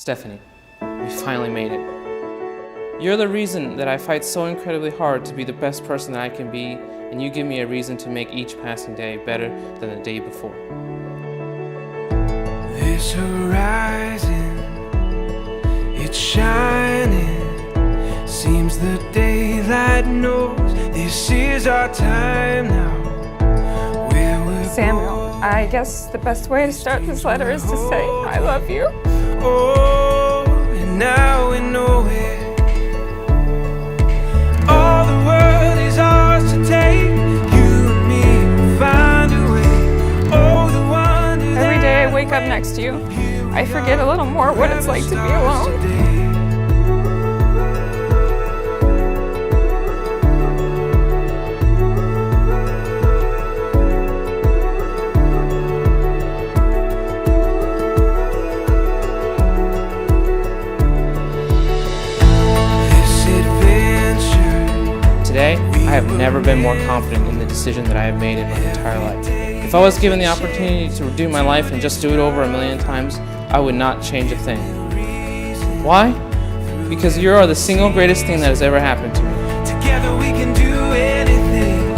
Stephanie, we finally made it. You're the reason that I fight so incredibly hard to be the best person that I can be, and you give me a reason to make each passing day better than the day before. This horizon, it's shining. Seems the daylight knows this is our time now. Where we're Samuel, I guess the best way to start this letter is to say, I love you. Oh, and now we know it. All the world is ours to take. You and me will find a way. Oh, the wonder. Every day I wake up next to you, I forget a little more what it's like to be alone. Today, I have never been more confident in the decision that I have made in my entire life. If I was given the opportunity to redo my life and just do it over 1,000,000 times, I would not change a thing. Why? Because you are the single greatest thing that has ever happened to me. Together we can do anything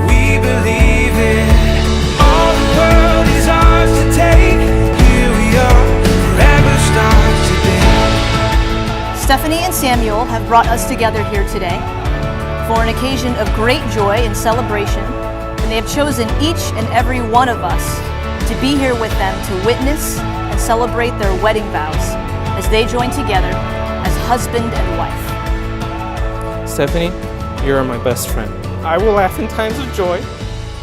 we believe in. All the world is ours to take. Here we are, forever stars today. Stephanie and Samuel have brought us together here today for an occasion of great joy and celebration, and they have chosen each and every one of us to be here with them to witness and celebrate their wedding vows as they join together as husband and wife. Stephanie, you are my best friend. I will laugh in times of joy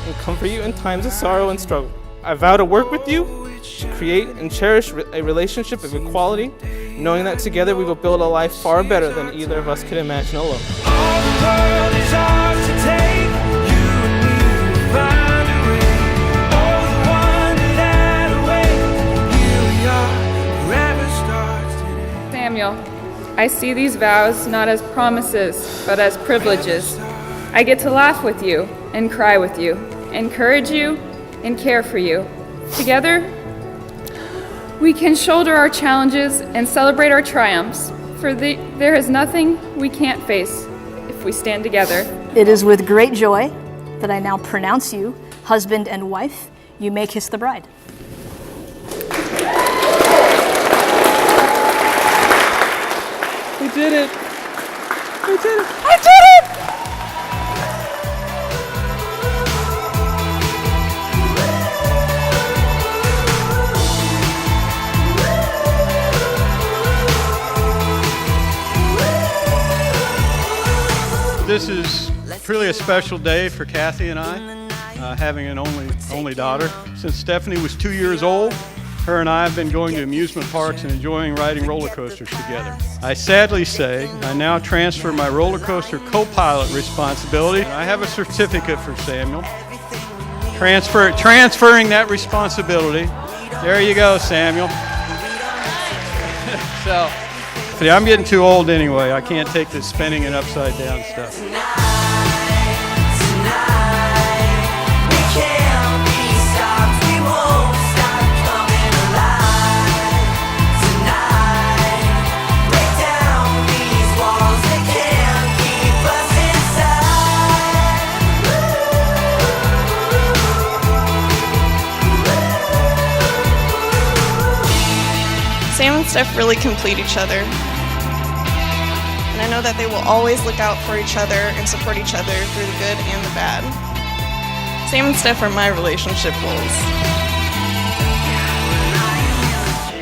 and comfort you in times of sorrow and struggle. I vow to work with you to create and cherish a relationship of equality, knowing that together we will build a life far better than either of us could imagine alone. All the world is ours to take. You and me will find a way. Oh, the wonder that awaits. Here we are, forever stars today. Samuel, I see these vows not as promises, but as privileges. I get to laugh with you and cry with you, encourage you and care for you. Together, we can shoulder our challenges and celebrate our triumphs, for there is nothing we can't face if we stand together. It is with great joy that I now pronounce you husband and wife. You may kiss the bride. We did it! We did it! I did it! This is truly a special day for Kathy and I, having an only daughter. Since Stephanie was 2 years old, her and I have been going to amusement parks and enjoying riding roller coasters together. I sadly say I now transfer my roller coaster co-pilot responsibility. I have a certificate for Samuel. Transferring that responsibility. There you go, Samuel. So. I'm getting too old anyway. I can't take this spinning and upside down stuff. Sam and Steph really complete each other. And I know that they will always look out for each other and support each other through the good and the bad. Sam and Steph are my relationship goals.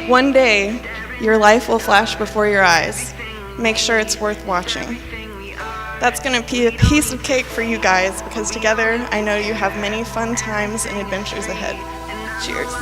One day, your life will flash before your eyes. Make sure it's worth watching. That's going to be a piece of cake for you guys, because together I know you have many fun times and adventures ahead. Cheers.